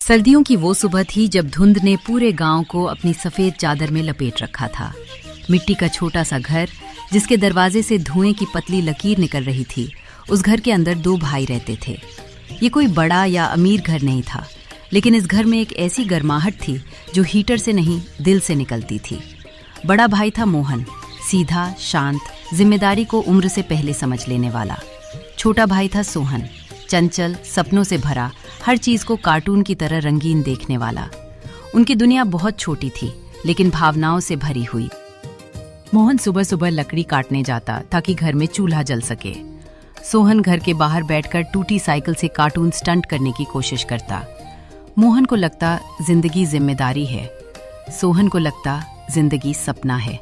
सर्दियों की वो सुबह थी जब धुंध ने पूरे गांव को अपनी सफेद चादर में लपेट रखा था। मिट्टी का छोटा सा घर जिसके दरवाजे से धुएं की पतली लकीर निकल रही थी, उस घर के अंदर दो भाई रहते थे। ये कोई बड़ा या अमीर घर नहीं था, लेकिन इस घर में एक ऐसी गर्माहट थी जो हीटर से नहीं दिल से निकलती थी। बड़ा भाई था मोहन, सीधा, शांत, जिम्मेदारी को उम्र से पहले समझ लेने वाला। छोटा भाई था सोहन, चंचल, सपनों से भरा, हर चीज को कार्टून की तरह रंगीन देखने वाला। उनकी दुनिया बहुत छोटी थी, लेकिन भावनाओं से भरी हुई। मोहन सुबह सुबह लकड़ी काटने जाता ताकि घर में चूल्हा जल सके। सोहन घर के बाहर बैठकर टूटी साइकिल से कार्टून स्टंट करने की कोशिश करता। मोहन को लगता जिंदगी जिम्मेदारी है, सोहन को लगता जिंदगी सपना है।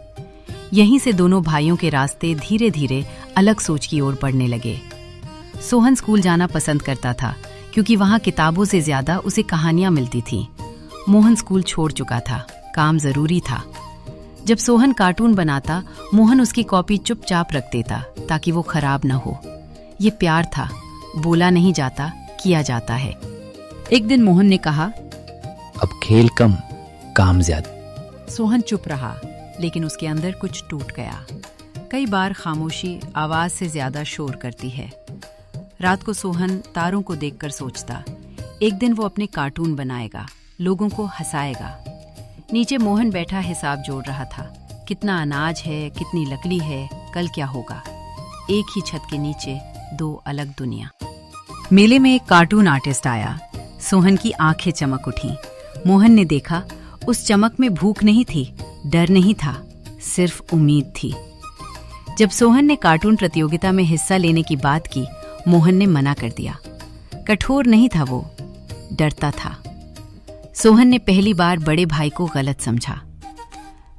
यहीं से दोनों भाइयों के रास्ते धीरे धीरे अलग सोच की ओर बढ़ने लगे। सोहन स्कूल जाना पसंद करता था क्योंकि वहां किताबों से ज्यादा उसे कहानियां मिलती थीं। मोहन स्कूल छोड़ चुका था, काम जरूरी था। जब सोहन कार्टून बनाता, मोहन उसकी कॉपी चुपचाप रख देता ताकि वो खराब न हो। ये प्यार था, बोला नहीं जाता, किया जाता है। एक दिन मोहन ने कहा, अब खेल कम, काम ज्यादा। सोहन चुप रहा, लेकिन उसके अंदर कुछ टूट गया। कई बार खामोशी आवाज से ज्यादा शोर करती है। रात को सोहन तारों को देखकर सोचता, एक दिन वो अपने कार्टून बनाएगा, लोगों को हंसाएगा। नीचे मोहन बैठा हिसाब जोड़ रहा था, कितना अनाज है, कितनी लकड़ी है, कल क्या होगा। एक ही छत के नीचे दो अलग दुनिया। मेले में एक कार्टून आर्टिस्ट आया। सोहन की आंखें चमक उठी। मोहन ने देखा, उस चमक में भूख नहीं थी, डर नहीं था, सिर्फ उम्मीद थी। जब सोहन ने कार्टून प्रतियोगिता में हिस्सा लेने की बात की, मोहन ने मना कर दिया। कठोर नहीं था वो, डरता था। सोहन ने पहली बार बड़े भाई को गलत समझा।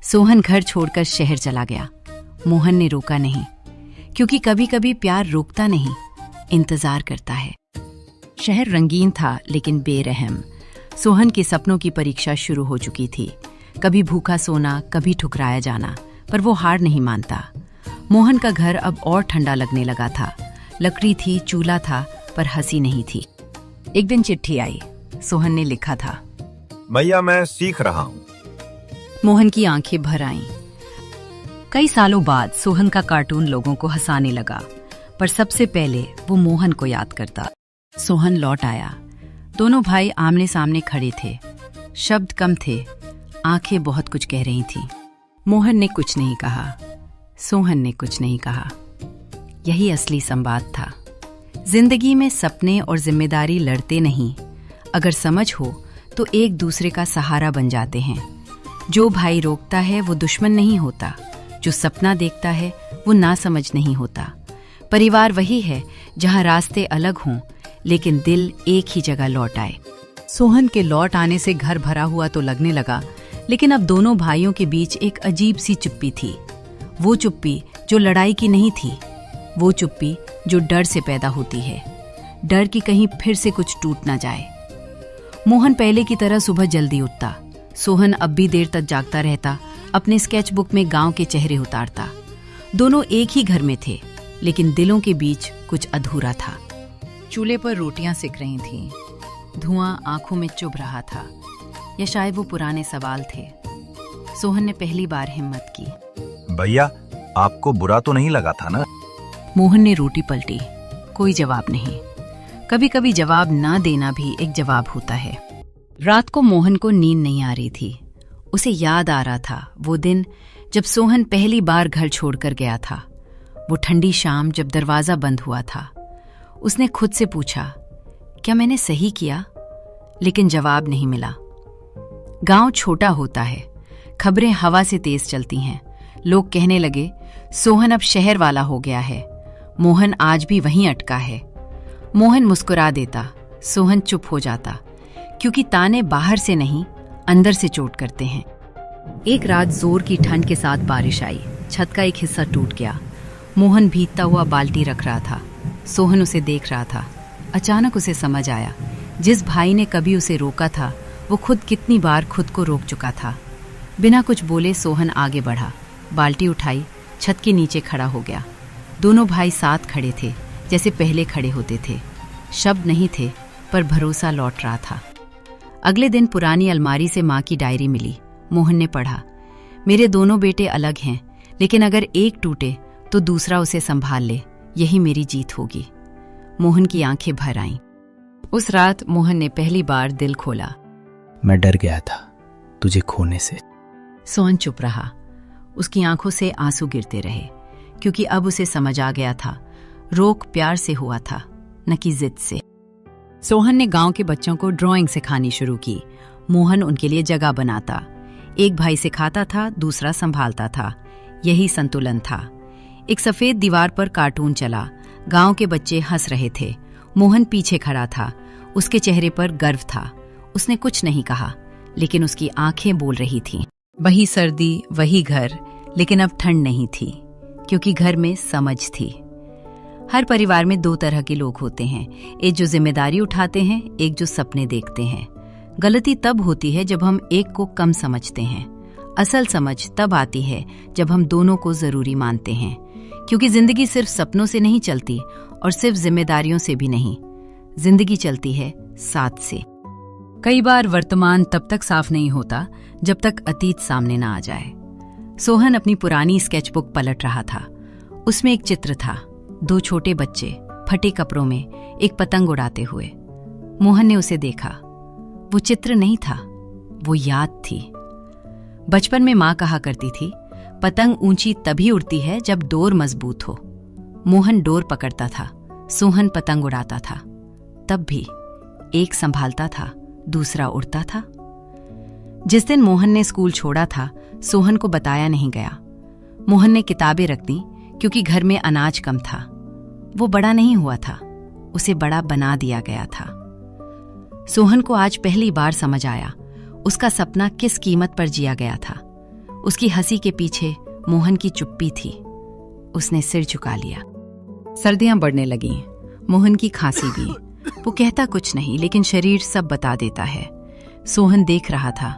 सोहन घर छोड़कर शहर चला गया। मोहन ने रोका नहीं, क्योंकि कभी कभी प्यार रोकता नहीं, इंतजार करता है। शहर रंगीन था लेकिन बेरहम। सोहन के सपनों की परीक्षा शुरू हो चुकी थी। कभी भूखा सोना, कभी ठुकराया जाना, पर वो हार नहीं मानता। मोहन का घर अब और ठंडा लगने लगा था। लकड़ी थी, चूल्हा था, पर हंसी नहीं थी। एक दिन चिट्ठी आई। सोहन ने लिखा था, भैया मैं सीख रहा हूँ। मोहन की आंखें भर आईं। कई सालों बाद सोहन का कार्टून लोगों को हंसाने लगा, पर सबसे पहले वो मोहन को याद करता। सोहन लौट आया। दोनों भाई आमने सामने खड़े थे। शब्द कम थे, आंखें बहुत कुछ कह रही थीं। मोहन ने कुछ नहीं कहा, सोहन ने कुछ नहीं कहा। यही असली संवाद था। जिंदगी में सपने और जिम्मेदारी लड़ते नहीं, अगर समझ हो तो एक दूसरे का सहारा बन जाते हैं। जो भाई रोकता है वो दुश्मन नहीं होता, जो सपना देखता है वो नासमझ नहीं होता। परिवार वही है जहां रास्ते अलग हों, लेकिन दिल एक ही जगह लौट आए। सोहन के लौट आने से घर भरा हुआ तो लगने लगा, लेकिन अब दोनों भाइयों के बीच एक अजीब सी चुप्पी थी। वो चुप्पी जो लड़ाई की नहीं थी, वो चुप्पी जो डर से पैदा होती है, डर कि कहीं फिर से कुछ टूट ना जाए। मोहन पहले की तरह सुबह जल्दी उठता। सोहन अब भी देर तक जागता रहता, अपने स्केचबुक में गांव के चेहरे उतारता। दोनों एक ही घर में थे, लेकिन दिलों के बीच कुछ अधूरा था। चूल्हे पर रोटियां सिक रही थीं, धुआं आंखों में चुभ रहा था, या शायद वो पुराने सवाल थे। सोहन ने पहली बार हिम्मत की, भैया आपको बुरा तो नहीं लगा था ना? मोहन ने रोटी पलटी। कोई जवाब नहीं। कभी कभी जवाब ना देना भी एक जवाब होता है। रात को मोहन को नींद नहीं आ रही थी। उसे याद आ रहा था वो दिन जब सोहन पहली बार घर छोड़कर गया था। वो ठंडी शाम जब दरवाजा बंद हुआ था। उसने खुद से पूछा, क्या मैंने सही किया? लेकिन जवाब नहीं मिला। गांव छोटा होता है, खबरें हवा से तेज चलती हैं। लोग कहने लगे, सोहन अब शहर वाला हो गया है। मोहन आज भी वहीं अटका है। मोहन मुस्कुरा देता, सोहन चुप हो जाता, क्योंकि ताने बाहर से नहीं, अंदर से चोट करते हैं। एक रात जोर की ठंड के साथ बारिश आई। छत का एक हिस्सा टूट गया। मोहन भीगता हुआ बाल्टी रख रहा था। सोहन उसे देख रहा था। अचानक उसे समझ आया, जिस भाई ने कभी उसे रोका था, वो खुद कितनी बार खुद को रोक चुका था। बिना कुछ बोले सोहन आगे बढ़ा, बाल्टी उठाई, छत के नीचे खड़ा हो गया। दोनों भाई साथ खड़े थे, जैसे पहले खड़े होते थे। शब्द नहीं थे, पर भरोसा लौट रहा था। अगले दिन पुरानी अलमारी से माँ की डायरी मिली। मोहन ने पढ़ा, मेरे दोनों बेटे अलग हैं, लेकिन अगर एक टूटे तो दूसरा उसे संभाल ले, यही मेरी जीत होगी। मोहन की आंखें भर आईं। उस रात मोहन ने पहली बार दिल खोला। मैं डर गया था तुझे खोने से। सोहन चुप रहा। उसकी आंखों से आंसू गिरते रहे, क्योंकि अब उसे समझ आ गया था, रोक प्यार से हुआ था, न कि जिद से। सोहन ने गांव के बच्चों को ड्राइंग सिखानी शुरू की। मोहन उनके लिए जगह बनाता। एक भाई सिखाता था, दूसरा संभालता था। यही संतुलन था। एक सफेद दीवार पर कार्टून चला। गांव के बच्चे हंस रहे थे। मोहन पीछे खड़ा था। उसके चेहरे पर गर्व था। उसने कुछ नहीं कहा, लेकिन उसकी आंखें बोल रही थीं। वही सर्दी, वही घर, लेकिन अब ठंड नहीं थी, क्योंकि घर में समझ थी। हर परिवार में दो तरह के लोग होते हैं, एक जो जिम्मेदारी उठाते हैं, एक जो सपने देखते हैं। गलती तब होती है जब हम एक को कम समझते हैं। असल समझ तब आती है जब हम दोनों को जरूरी मानते हैं, क्योंकि जिंदगी सिर्फ सपनों से नहीं चलती और सिर्फ जिम्मेदारियों से भी नहीं। जिंदगी चलती है साथ से। कई बार वर्तमान तब तक साफ नहीं होता जब तक अतीत सामने ना आ जाए। सोहन अपनी पुरानी स्केचबुक पलट रहा था। उसमें एक चित्र था, दो छोटे बच्चे फटे कपड़ों में एक पतंग उड़ाते हुए। मोहन ने उसे देखा। वो चित्र नहीं था, वो याद थी। बचपन में माँ कहा करती थी, पतंग ऊंची तभी उड़ती है जब डोर मजबूत हो। मोहन डोर पकड़ता था, सोहन पतंग उड़ाता था। तब भी एक संभालता था, दूसरा उड़ता था। जिस दिन मोहन ने स्कूल छोड़ा था, सोहन को बताया नहीं गया। मोहन ने किताबें रख दी, क्योंकि घर में अनाज कम था। वो बड़ा नहीं हुआ था, उसे बड़ा बना दिया गया था। सोहन को आज पहली बार समझ आया उसका सपना किस कीमत पर जिया गया था। उसकी हंसी के पीछे मोहन की चुप्पी थी। उसने सिर झुका लिया। सर्दियां बढ़ने लगीं। मोहन की खांसी भी। वो कहता कुछ नहीं, लेकिन शरीर सब बता देता है। सोहन देख रहा था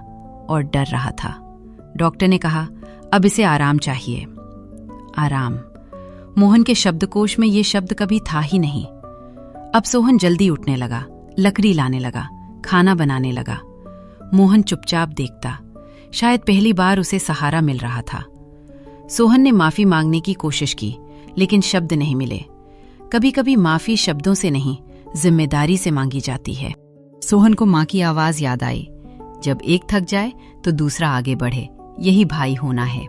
और डर रहा था। डॉक्टर ने कहा, अब इसे आराम चाहिए। आराम। मोहन के शब्दकोश में ये शब्द कभी था ही नहीं। अब सोहन जल्दी उठने लगा, लकड़ी लाने लगा, खाना बनाने लगा। मोहन चुपचाप देखता। शायद पहली बार उसे सहारा मिल रहा था। सोहन ने माफी मांगने की कोशिश की, लेकिन शब्द नहीं मिले। कभी कभी माफी शब्दों से नहीं, जिम्मेदारी से मांगी जाती है। सोहन को माँ की आवाज याद आई, जब एक थक जाए तो दूसरा आगे बढ़े, यही भाई होना है।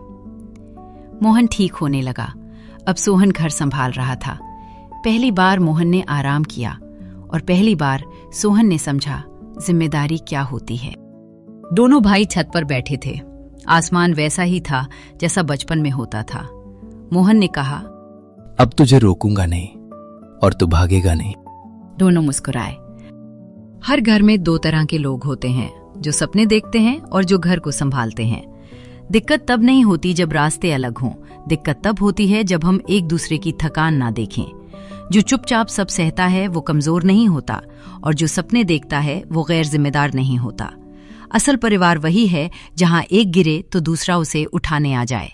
मोहन ठीक होने लगा। अब सोहन घर संभाल रहा था। पहली बार मोहन ने आराम किया, और पहली बार सोहन ने समझा जिम्मेदारी क्या होती है। दोनों भाई छत पर बैठे थे। आसमान वैसा ही था जैसा बचपन में होता था। मोहन ने कहा, अब तुझे रोकूंगा नहीं और तू भागेगा नहीं। दोनों मुस्कुराए। हर घर में दो तरह के लोग होते हैं, जो सपने देखते हैं और जो घर को संभालते हैं। दिक्कत तब नहीं होती जब रास्ते अलग हों। दिक्कत तब होती है जब हम एक दूसरे की थकान ना देखें। जो चुपचाप सब सहता है वो कमजोर नहीं होता, और जो सपने देखता है वो गैर जिम्मेदार नहीं होता। असल परिवार वही है जहां एक गिरे तो दूसरा उसे उठाने आ जाए,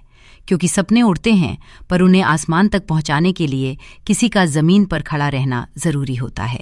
क्योंकि सपने उड़ते हैं, पर उन्हें आसमान तक पहुंचाने के लिए किसी का जमीन पर खड़ा रहना जरूरी होता है।